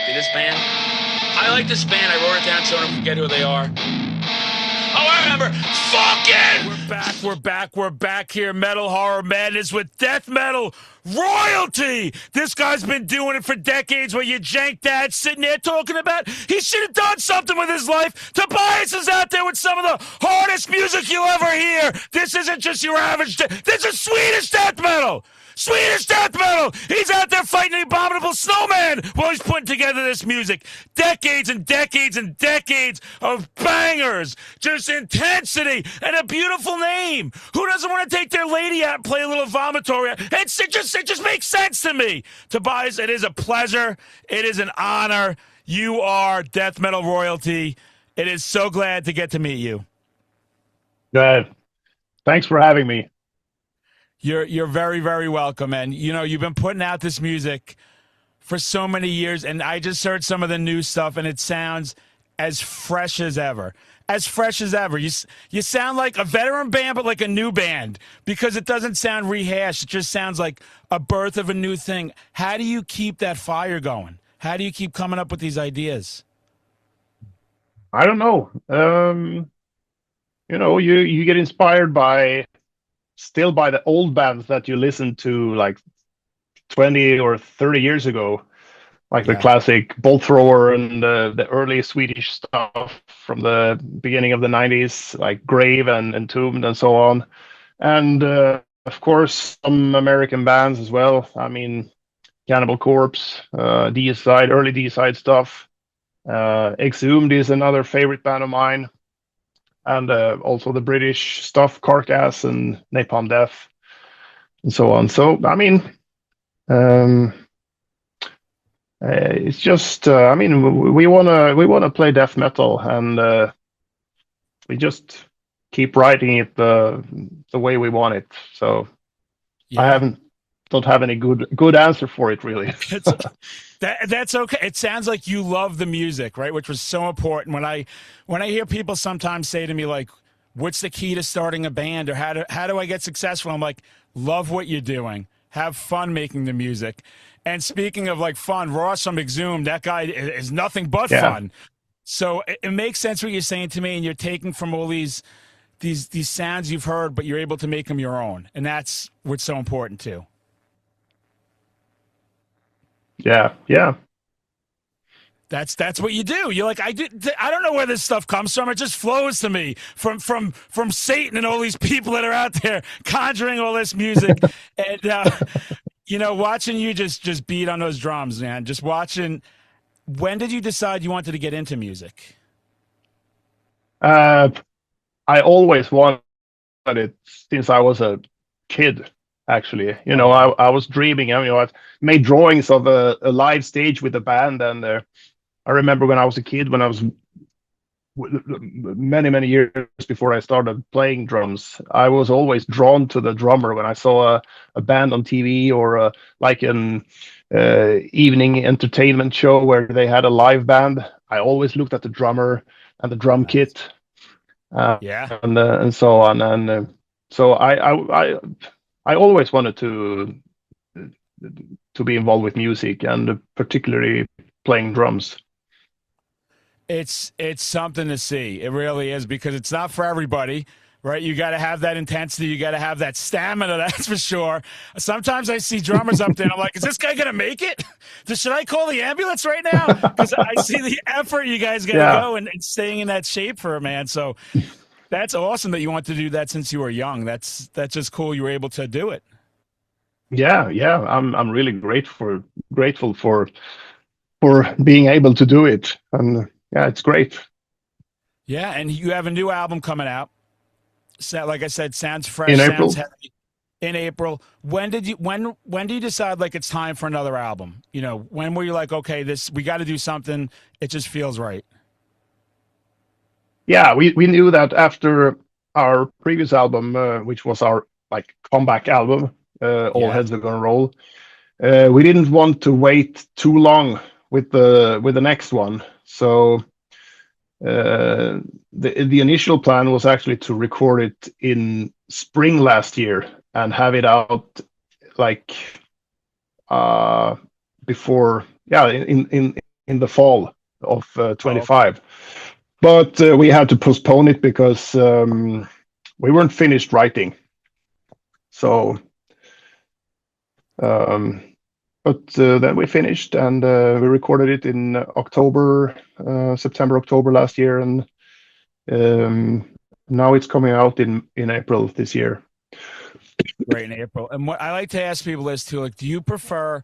Royalty. This band, I like this band. I wrote it down so I don't forget who they are. Oh, I remember. Fucking! We're back here. Metal Horror Madness with Death Metal Royalty. This guy's been doing it for decades. Where you jank dad sitting there talking about he should have done something with his life. Tobias is out there with some of the hardest music you'll ever hear. This isn't just your average. This is Swedish death metal. Swedish death metal! He's out there fighting the abominable snowman while he's putting together this music. Decades and decades and decades of bangers. Just intensity and a beautiful name. Who doesn't want to take their lady out and play a little Vomitory? It just makes sense to me. Tobias, it is a pleasure. It is an honor. You are death metal royalty. It is so glad to get to meet you. Good. Thanks for having me. You're very, very welcome. And, you know, you've been putting out this music for so many years, and I just heard some of the new stuff, and it sounds as fresh as ever. As fresh as ever. You sound like a veteran band, but like a new band, because it doesn't sound rehashed. It just sounds like a birth of a new thing. How do you keep that fire going? How do you keep coming up with these ideas? I don't know. You know, you get inspired by the old bands that you listened to like 20 or 30 years ago, like the classic Bolt Thrower and the early Swedish stuff from the beginning of the 90s, like Grave and Entombed and so on. And of course, some American bands as well. I mean, Cannibal Corpse, D-Side, early D-Side stuff. Exhumed is another favorite band of mine. And also the British stuff, Carcass and Napalm Death, and so on. So, I mean, it's just, I mean, we wanna play death metal, and we just keep writing it the way we want it. So, Yeah. don't have any good answer for it, really. That's okay. It sounds like you love the music, right? Which was so important. When I hear people sometimes say to me like, "What's the key to starting a band?" or "How do I get successful?" I'm like, "Love what you're doing. Have fun making the music." And speaking of like fun, Ross from Exhumed, that guy is nothing but fun. So it makes sense what you're saying to me, and you're taking from all these sounds you've heard, but you're able to make them your own, and that's what's so important too. Yeah. That's what you do. You're like, I don't know where this stuff comes from. It just flows to me from Satan and all these people that are out there conjuring all this music. And you know, watching you just beat on those drums, man. Just watching. When did you decide you wanted to get into music? I always wanted it since I was a kid. Actually, you know, I was dreaming. I mean, I've made drawings of a live stage with a band, and I remember when I was a kid, when I was many years before I started playing drums, I was always drawn to the drummer when I saw a band on TV, or like an evening entertainment show where they had a live band. I always looked at the drummer and the drum kit, Yeah. and so on, and so I always wanted to be involved with music, and particularly playing drums. It's something to see. It really is, because it's not for everybody, right? You got to have that intensity. You got to have that stamina. That's for sure. Sometimes I see drummers up there, and I'm like, is this guy gonna make it? Should I call the ambulance right now? Because I see the effort you guys got to go and staying in that shape for a man. So that's awesome that you want to do that since you were young. That's just cool. You were able to do it. Yeah. I'm really grateful for being able to do it, and yeah, it's great. Yeah, and you have a new album coming out. So, like I said, sounds fresh, In sounds April. heavy. In April. When do you decide like it's time for another album? You know, when were you like, okay, we got to do something? It just feels right. Yeah, we knew that after our previous album, which was our like comeback album, All Yeah. Heads Are Gonna Roll. We didn't want to wait too long with the next one, so the initial plan was actually to record it in spring last year and have it out like before, in in the fall of Oh, 25. But we had to postpone it because we weren't finished writing. So, um, but then we finished and we recorded it in September, October last year, and now it's coming out in April this year. right in April. And what I like to ask people is too, like, do you prefer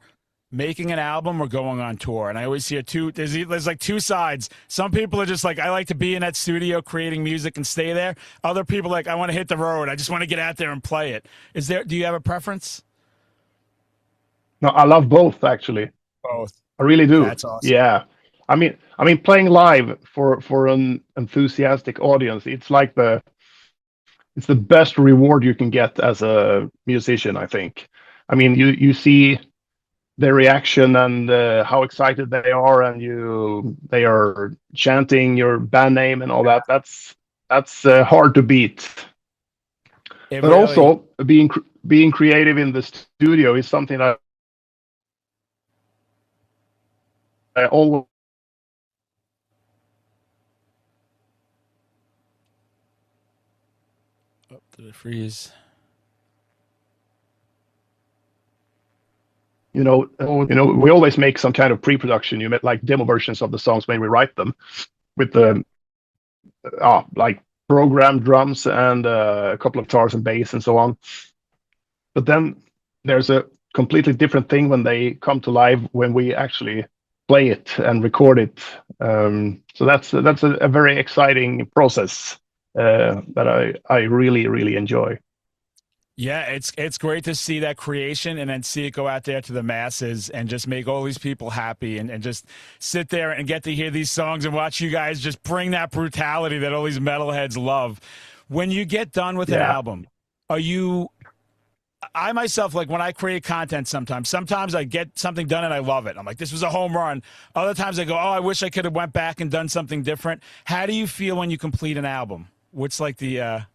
making an album or going on tour? And I always hear there's like two sides. Some people are just like, I like to be in that studio creating music and stay there. Other people are like, I want to hit the road. I just want to get out there and play it. Do you have a preference? No, I love both actually. Both. I really do. That's awesome. Yeah. I mean, playing live for an enthusiastic audience, it's the best reward you can get as a musician, I think. I mean, you see their reaction and how excited they are, and they are chanting your band name and all that. That's hard to beat. But also being creative in the studio is something that I always. Oh, did it freeze? We always make some kind of pre-production. You met like demo versions of the songs when we write them with the like programmed drums and a couple of guitars and bass and so on. But then there's a completely different thing when they come to live, when we actually play it and record it. So that's a very exciting process that I really, really enjoy. Yeah, it's great to see that creation and then see it go out there to the masses and just make all these people happy and just sit there and get to hear these songs and watch you guys just bring that brutality that all these metalheads love. When you get done with an album, I myself, like when I create content sometimes I get something done and I love it. I'm like, this was a home run. Other times I go, oh, I wish I could have went back and done something different. How do you feel when you complete an album? What's like the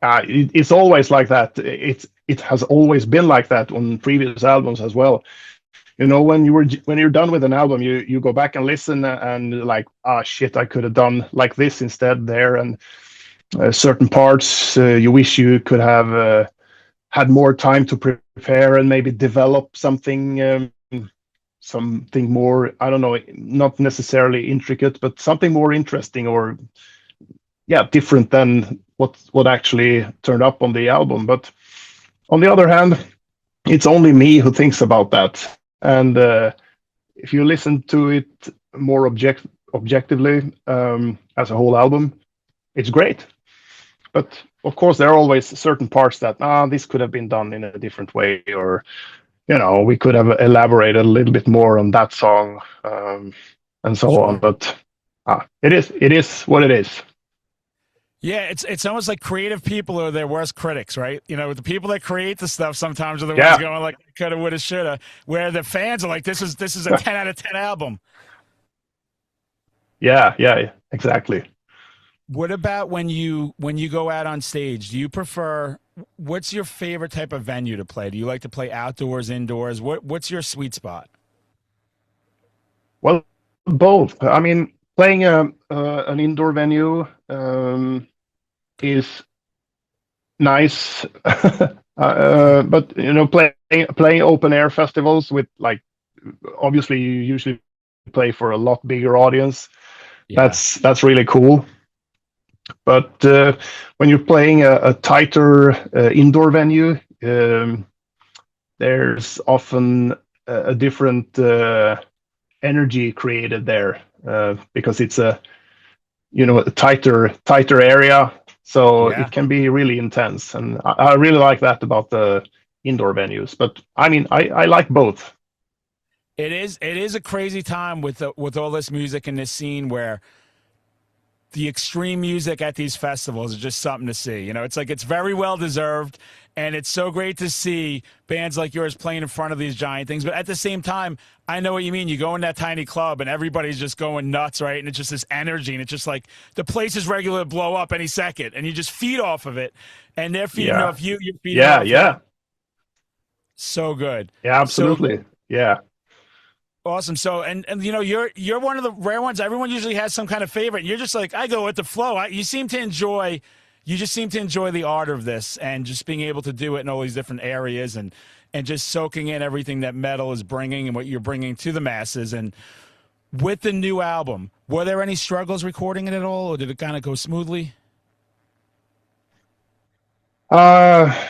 it's always like that. It has always been like that on previous albums as well. When you're done with an album, you go back and listen and like, shit, I could have done like this instead there, and certain parts you wish you could have had more time to prepare and maybe develop something more, I don't know, not necessarily intricate, but something more interesting or different than what actually turned up on the album. But on the other hand, it's only me who thinks about that. And if you listen to it more objectively as a whole album, it's great. But of course, there are always certain parts that this could have been done in a different way, or we could have elaborated a little bit more on that song, and so on. But it is what it is. Yeah, it's almost like creative people are their worst critics, right? The people that create the stuff sometimes are the ones going like, coulda, woulda, shoulda, where the fans are like, this is a 10 out of 10 album. Yeah, exactly. What about when you go out on stage? Do you prefer, what's your favorite type of venue to play? Do you like to play outdoors, indoors? What's your sweet spot? Well, both. I mean, playing an indoor venue is nice, but playing open air festivals with, like, obviously you usually play for a lot bigger audience. That's really cool. But when you're playing a tighter indoor venue, there's often a different energy created there because it's a tighter area, so it can be really intense, and I really like that about the indoor venues. But I mean, I like both. It is a crazy time with all this music in this scene where the extreme music at these festivals is just something to see. It's like, it's very well deserved, and it's so great to see bands like yours playing in front of these giant things. But at the same time, I know what you mean. You go in that tiny club and everybody's just going nuts, right? And it's just this energy, and it's just like the place is regular to blow up any second, and you just feed off of it, and they're feeding off you. You're feeding off them. So good. Yeah, absolutely. Yeah. Awesome. So, and you know, you're one of the rare ones. Everyone usually has some kind of favorite. You're just like, I go with the flow. You seem to enjoy, you just seem to enjoy the art of this and just being able to do it in all these different areas and just soaking in everything that metal is bringing and what you're bringing to the masses. And with the new album, were there any struggles recording it at all, or did it kind of go smoothly? Uh,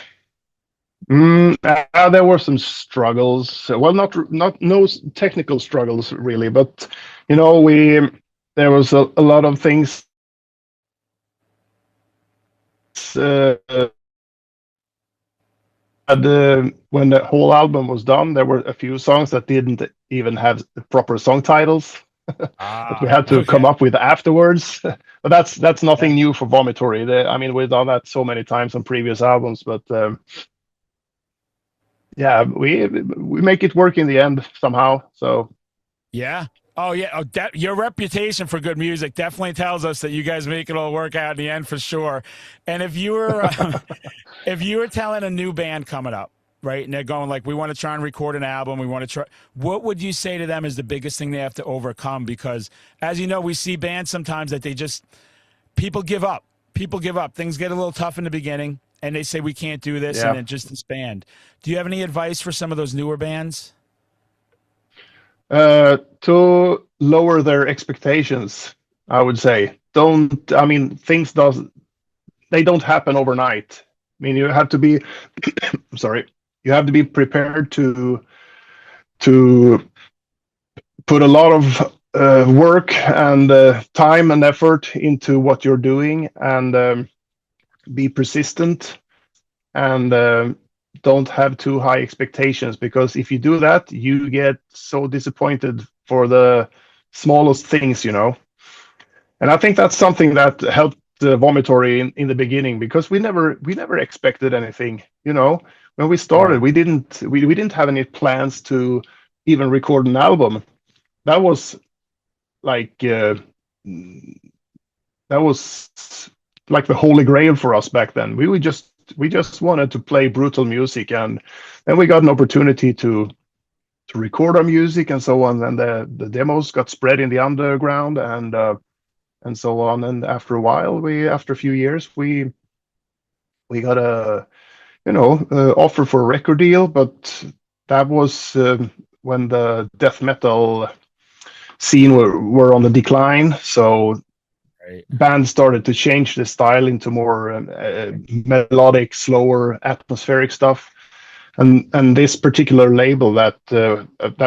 there were some struggles. Well, not no technical struggles really, but you know, we there was a lot of things. Uh, when the whole album was done, there were a few songs that didn't even have proper song titles that we Ah, had to come okay. up with afterwards. But that's nothing new for Vomitory. I mean, we've done that so many times on previous albums, but yeah, we make it work in the end somehow. So Yeah. Oh yeah. Oh, your reputation for good music definitely tells us that you guys make it all work out in the end for sure. And if you were if you were telling a new band coming up, right, and they're going like, we want to try and record an album, we want to try, what would you say to them is the biggest thing they have to overcome? Because as you know, we see bands sometimes that they just people give up. People give up. Things get a little tough in the beginning, and they say we can't do this, and yeah, then just disband. Do you have any advice for some of those newer bands? to lower their expectations, I would say. Don't. I mean, things does they don't happen overnight. I mean, you have to be. Sorry, you have to be prepared to put a lot of work and time and effort into what you're doing, and be persistent, and don't have too high expectations, because if you do that, you get so disappointed for the smallest things, you know. And I think that's something that helped Vomitory in the beginning, because we never expected anything, you know. When we started, Right. we didn't have any plans to even record an album. That was like that was like the holy grail for us back then. We just wanted to play brutal music, and then we got an opportunity to record our music and so on. And the demos got spread in the underground, and so on. And after a while, after a few years, we got a offer for a record deal, but that was when the death metal scene were on the decline. So Right. bands started to change the style into more melodic, slower, atmospheric stuff. And this particular label that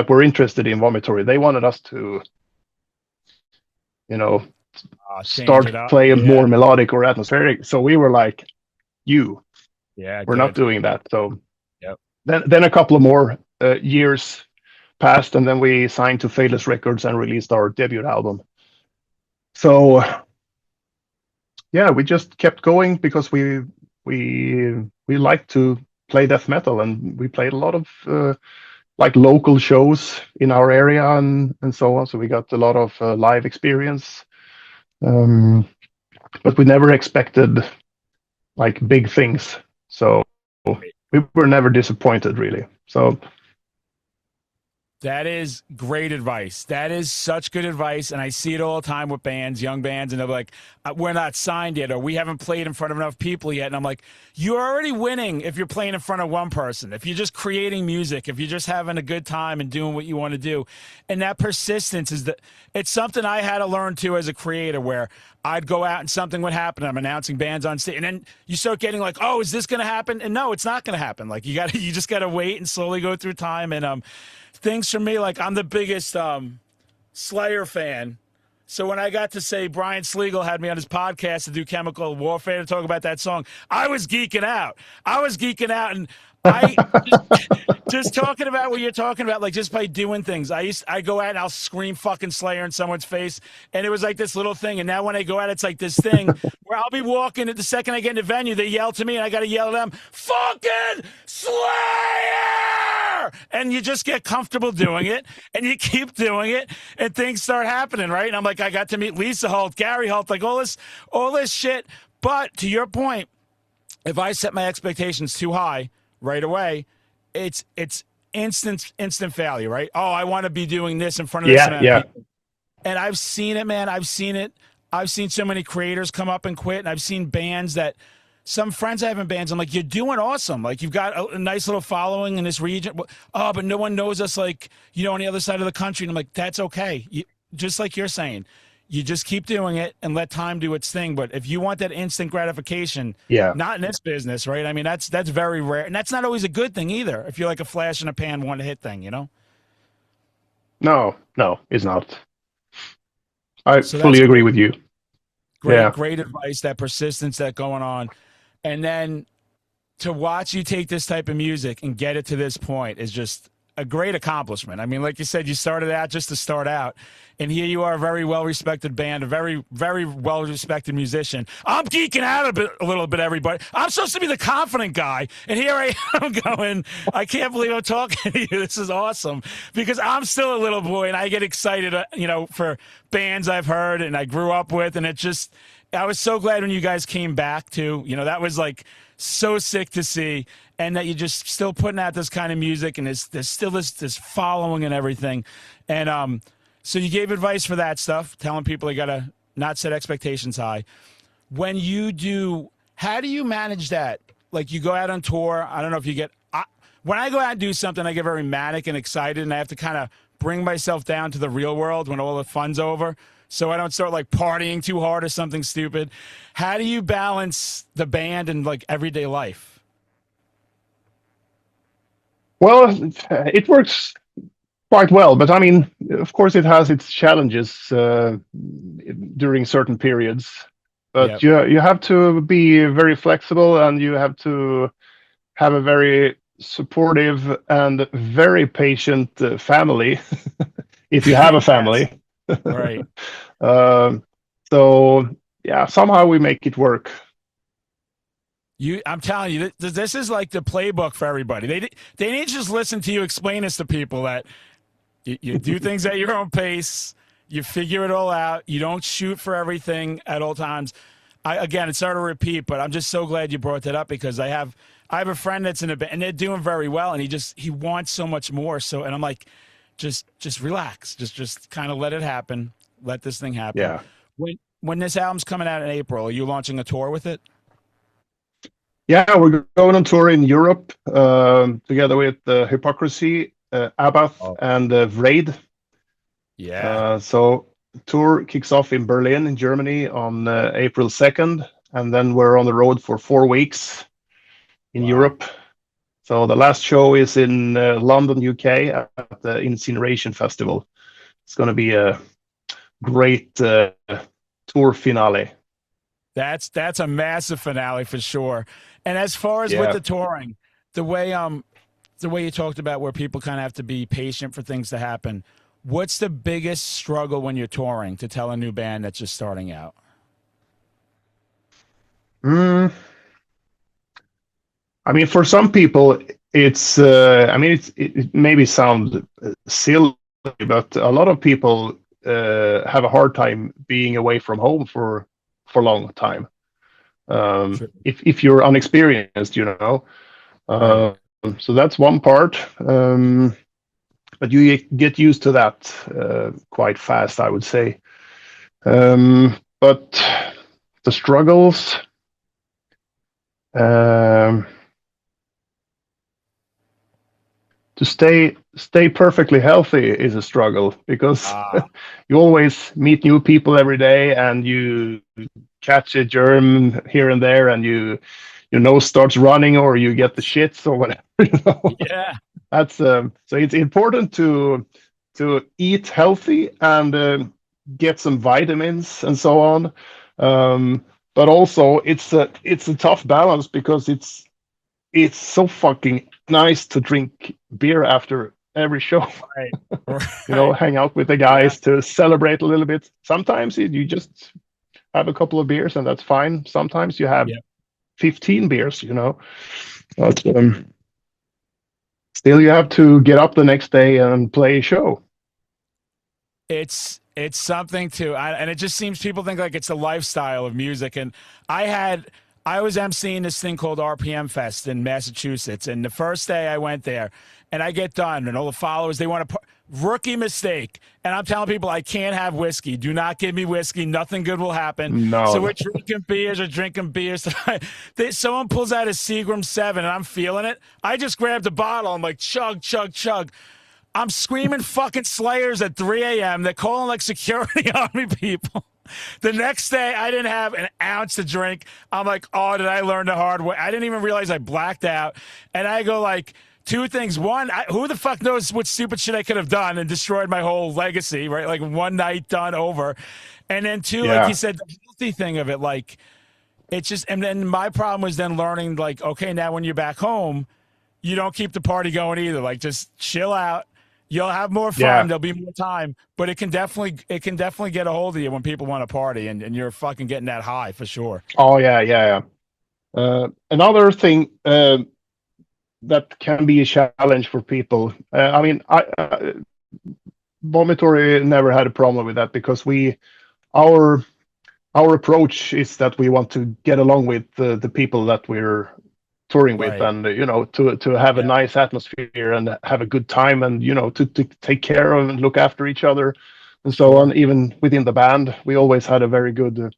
were interested in Vomitory, they wanted us to, you know, Change start it up. playing Yeah. more melodic or atmospheric. So we were like, "You, Yeah. we're not Good. doing that." So Yep. then a couple of more years passed, and then we signed to Faithless Records and released our debut album. So yeah, we just kept going because we like to play death metal, and we played a lot of like local shows in our area, and so on. So we got a lot of live experience, um, but we never expected like big things. So we were never disappointed really. So That is great advice. That is such good advice. And I see it all the time with bands, young bands, and they're like, we're not signed yet, or we haven't played in front of enough people yet. And I'm like, you're already winning if you're playing in front of one person, if you're just creating music, if you're just having a good time and doing what you want to do. And that persistence it's something I had to learn too as a creator, where I'd go out and something would happen. I'm announcing bands on stage, and then you start getting like, oh, is this going to happen? And no, it's not going to happen. Like you just got to wait and slowly go through time. And things for me, like I'm the biggest Slayer fan. So when I got to say Brian Sliegel had me on his podcast to do Chemical Warfare to talk about that song, I was geeking out. I was geeking out, and I just talking about what you're talking about, like just by doing things. I go out and I'll scream fucking Slayer in someone's face, and it was like this little thing. And now when I go out, it's like this thing where I'll be walking. At the second I get in the venue, they yell to me, and I got to yell at them, "Fucking Slayer!" And you just get comfortable doing it, and you keep doing it, and things start happening, right? And I'm like, I got to meet Lisa Holt, Gary Holt, like all this shit. But to your point, if I set my expectations too high right away, it's instant failure, right? Oh, I want to be doing this in front of this Yeah, amount of yeah, people. And I've seen it, man. I've seen it. I've seen so many creators come up and quit, and I've seen bands that some friends I have in bands. I'm like, you're doing awesome. Like you've got a nice little following in this region. Oh, but no one knows us like, on the other side of the country. And I'm like, that's okay. Just like you're saying, you just keep doing it and let time do its thing. But if you want that instant gratification, yeah. not in this business, right? I mean, that's very rare. And that's not always a good thing either. If you're like a flash in a pan, one hit thing, No, no, it's not. I So that's fully agree with you. great, Yeah. great advice, that persistence, that going on. And then to watch you take this type of music and get it to this point is just a great accomplishment. I mean, like you said, you started out just to start out, and here you are, a very well-respected band, a very, very well-respected musician. I'm geeking out a little bit, everybody. I'm supposed to be the confident guy, and here I am going, I can't believe I'm talking to you. This is awesome, because I'm still a little boy, and I get excited, for bands I've heard and I grew up with, and I was so glad when you guys came back, too. That was, like, so sick to see, and that you're just still putting out this kind of music, and there's still this following and everything. And so you gave advice for that stuff, telling people they got to not set expectations high. When you do, how do you manage that? Like you go out on tour, I don't know if you get when I go out and do something, I get very manic and excited, and I have to kind of bring myself down to the real world when all the fun's over, so I don't start like partying too hard or something stupid. How do you balance the band and like everyday life? Well, it works quite well, but I mean, of course, it has its challenges during certain periods. But Yep. you have to be very flexible, and you have to have a very supportive and very patient family, if you have a Yes. family. Right. Um, so yeah, somehow we make it work. I'm telling you, this is like the playbook for everybody. They need to just listen to you explain this to people, that you do things at your own pace. You figure it all out. You don't shoot for everything at all times. Again, it's hard to repeat, but I'm just so glad you brought that up, because I have a friend that's in a band and they're doing very well, and he wants so much more. So, and I'm like, just relax, just kind of let it happen, let this thing happen. Yeah. When this album's coming out in April, are you launching a tour with it? Yeah, we're going on tour in Europe together with Hypocrisy, Abath, Oh. and Vraid. Yeah. So tour kicks off in Berlin, in Germany, on April 2nd, and then we're on the road for 4 weeks in Wow. Europe. So the last show is in London, UK, at the Incineration Festival. It's going to be a great tour finale. That's a massive finale for sure. And as far as with Yeah. the touring, the way you talked about where people kind of have to be patient for things to happen, what's the biggest struggle when you're touring to tell a new band that's just starting out? Mm, I mean, for some people, it's. I mean, it maybe sounds silly, but a lot of people have a hard time being away from home for a long time. Sure. If you're unexperienced. Right. So that's one part. But you get used to that quite fast, I would say. But the struggles. To stay perfectly healthy is a struggle, because Ah, you always meet new people every day, and you catch a germ here and there, and your nose starts running, or you get the shits or whatever. yeah. That's so it's important to eat healthy and get some vitamins and so on. But also it's a tough balance, because it's so fucking nice to drink beer after every show. Right. Right. Hang out with the Yeah. guys to celebrate a little bit. Sometimes you just have a couple of beers, and that's fine. Sometimes you have Yeah. 15 beers. But still, you have to get up the next day and play a show. It's something too, and it just seems people think like it's a lifestyle of music. And I was emceeing this thing called RPM Fest in Massachusetts, and the first day I went there, and I get done, and all the followers, they want to. Rookie mistake. And I'm telling people I can't have whiskey. Do not give me whiskey. Nothing good will happen. So No. we're drinking beers or drinking beers. Someone pulls out a Seagram 7 and I'm feeling it. I just grabbed a bottle. I'm like, chug, chug, chug. I'm screaming fucking Slayers at 3 a.m. They're calling like security army people. The next day, I didn't have an ounce to drink. I'm like, oh, did I learn the hard way? I didn't even realize I blacked out. And I go like, two things. One, who the fuck knows what stupid shit I could have done and destroyed my whole legacy, right? Like one night done over. And then two, like you said, the healthy thing of it, like it's just, and then my problem was then learning like, okay, now when you're back home, you don't keep the party going either. Like just chill out. You'll have more fun. Yeah. There'll be more time, but it can definitely get a hold of you when people want to party and you're fucking getting that high for sure. Oh yeah. Another thing that can be a challenge for people. I mean, Vomitory never had a problem with that because our approach is that we want to get along with the people that we're touring with, Right. and to have a nice atmosphere and have a good time, and to take care of and look after each other, and so on. Even within the band, we always had a very good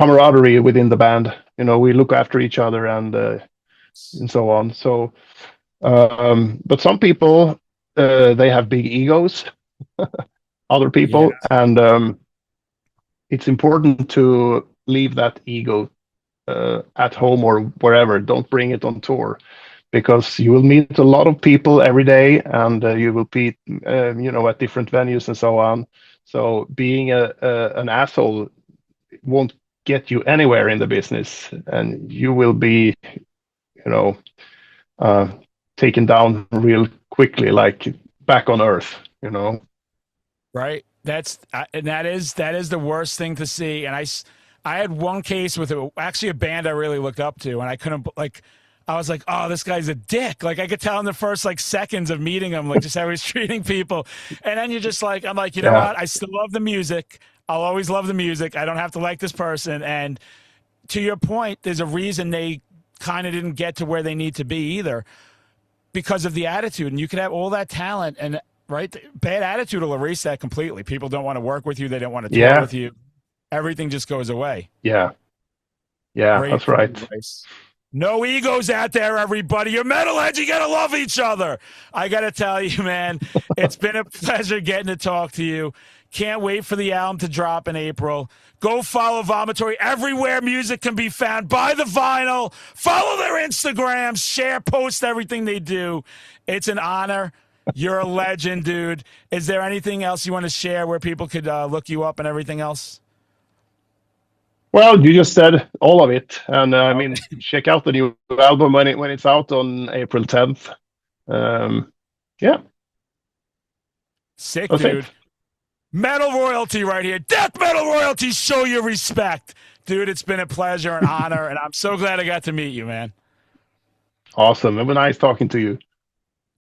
camaraderie within the band. We look after each other and so on. So, but some people they have big egos, other people, and it's important to leave that ego at home or wherever. Don't bring it on tour, because you will meet a lot of people every day, and you will be at different venues and so on. So being an asshole won't get you anywhere in the business, and you will be taken down real quickly, like back on earth. Right. That is the worst thing to see. And I had one case with actually a band I really looked up to, and I couldn't, like, I was like, oh, this guy's a dick. Like, I could tell in the first, like, seconds of meeting him, like, just how he's treating people. And then you're just like, I'm like, you know what? I still love the music. I'll always love the music. I don't have to like this person. And to your point, there's a reason they kind of didn't get to where they need to be either, because of the attitude. And you can have all that talent, and, right, bad attitude will erase that completely. People don't want to work with you. They don't want to tour with you. Everything just goes away. Yeah, Great that's right. advice. No egos out there, everybody. You're metalheads. You got to love each other. I got to tell you, man, it's been a pleasure getting to talk to you. Can't wait for the album to drop in April. Go follow Vomitory everywhere music can be found. Buy the vinyl. Follow their Instagrams. Share, post everything they do. It's an honor. You're a legend, dude. Is there anything else you want to share where people could look you up and everything else? Well, you just said all of it, and I mean, check out the new album when it's out on April 10th. Sick, That's dude. it. Metal royalty right here. Death metal royalty. Show your respect, dude. It's been a pleasure and honor, and I'm so glad I got to meet you, man. Awesome. It was nice talking to you.